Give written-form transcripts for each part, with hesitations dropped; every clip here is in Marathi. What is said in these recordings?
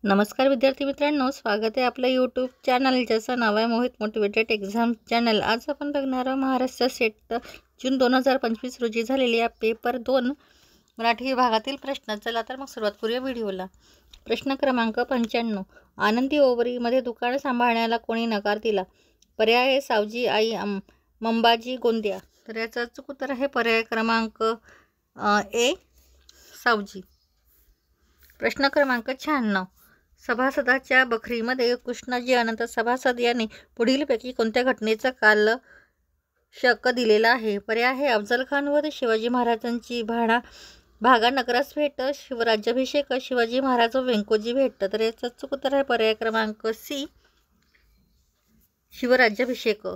नमस्कार विद्यार्थी मित्रांनो, स्वागत आहे आपलं यूट्यूब चॅनल ज्याचं नाव आहे मोहित मोटिवेटेड एक्झाम चॅनल। आज आपण बघणार आहोत महाराष्ट्र सेट जून 2025 रोजी झालेल्या पेपर 2 मराठी विभागातील प्रश्न। चला तर मग सुरुवात करूया व्हिडिओला। प्रश्न क्रमांक 95, आनंदी ओवरीमध्ये दुकान सांभाळण्याला कोणी नकार दिला? पर्याय आहे सावजी आई मंबाजी गोंदिया। तर याचं अचूक उत्तर आहे पर्याय क्रमांक ए सावजी। प्रश्न क्रमांक 96, सभासदाच्या बखरीमध्ये कृष्णाजी अनंत सभासद यांनी पुढीलपैकी कोणत्या घटनेचा कालशक दिलेला आहे? पर्याय आहे अफजल खान वध, शिवाजी महाराजांची भागा नगरास भेट, शिवराज्याभिषेक, शिवाजी महाराज व व्यंकोजी भेट। तर याचा अचूक उत्तर आहे पर्याय क्रमांक सी शिवराज्याभिषेक।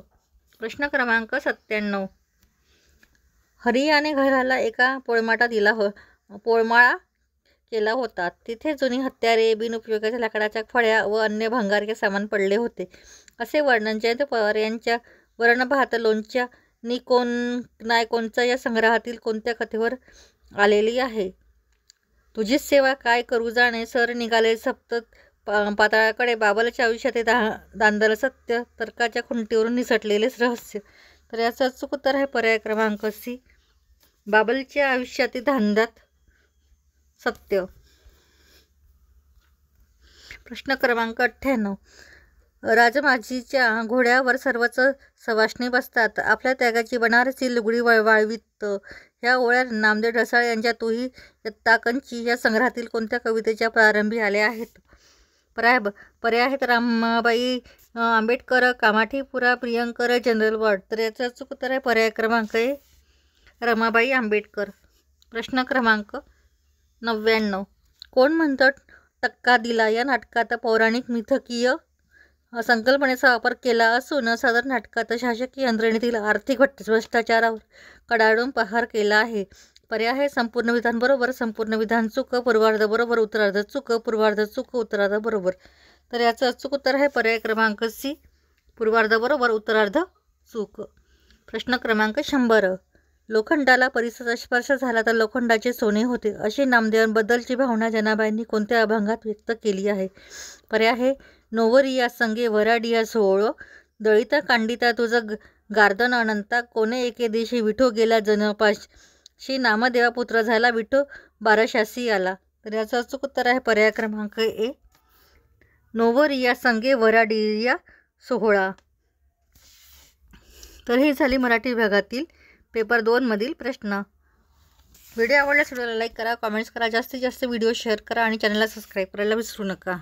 प्रश्न क्रमांक 97, हरियाने घराला एका पोळमाळा केला होता, तिथे जुनी हत्यारे, बिनउपयोगाच्या लाकडाच्या फळ्या व अन्य भंगारके सामान पडले होते, असे वर्णन जयंत पवार यांच्या वरणभात लोणच्या कोणचा या संग्रहातील कोणत्या कथेवर आलेली आहे? तुझीच सेवा काय करू जाणे, सर निघाले सप्त पाताळाकडे, बाबलच्या आयुष्यात दांदल सत्य, तर्काच्या खुंटीवरून निसटलेले रहस्य। तर याचं अचूक उत्तर आहे पर्याय क्रमांक सी बाबलच्या आयुष्यातील धांदत सत्य। प्रश्न क्रमांक 98, राजमाजीच्या घोड्यावर सर्वच सवाष्णी बसतात, आपल्या त्यागाची बनारसी लुगडी वाळवित। ह्या ओळ्या नामदेव ढसाळ यांच्या तूही यत्ताकंची या संग्रहातील कोणत्या कवितेच्या प्रारंभी आल्या आहेत? पर्याय आहेत रमाबाई आंबेडकर, कामाठीपुरा, प्रियंकर, जनरल वॉर्ड। तर याचं अचूक उत्तर आहे पर्याय क्रमांक ए रमाबाई आंबेडकर। प्रश्न क्रमांक 99, कोण म्हणतं टक्का दिला या नाटकात पौराणिक मिथकीय संकल्पनेचा वापर केला असून सदर नाटकात शासकीय यंत्रणेतील आर्थिक भ्रष्टाचारावर कडाडून प्रहार केला आहे? पर्याय आहे संपूर्ण विधान बरोबर, संपूर्ण विधान चूक, पूर्वार्ध बरोबर, उत्तरार्ध चूक, पूर्वार्ध चूक, उत्तरार्ध बरोबर। तर याचं अचूक उत्तर आहे पर्याय क्रमांक सी पूर्वार्ध बरोबर, उत्तरार्ध चूक। प्रश्न क्रमांक 100, लोखंडाला परिसराचा स्पर्श झाला तर लोखंडाचे सोने होते, अशी नामदेवांबद्दलची भावना जनाबाईंनी कोणत्या अभंगात व्यक्त केली आहे? पर्याय आहे नोवरिया संगे वराडिया सोहळ, दळिता कांडिता तुझं गार्दन अनंता, कोणे एके दिवशी विठो गेला जनपाशी, नामदेवा पुत्र झाला विठो बाराशासी आला। तर याचं अचूक उत्तर आहे पर्याय क्रमांक ए नोवरिया संगे वराडिया सोहळा। तर ही झाली मराठी विभागातील पेपर 2 मधील प्रश्न। व्हिडिओ आवडल्यास व्हिडिओला लाईक करा, कमेंट्स करा, जास्तीत जास्त व्हिडिओ शेअर करा आणि चॅनलला सबस्क्राईब करायला विसरू नका।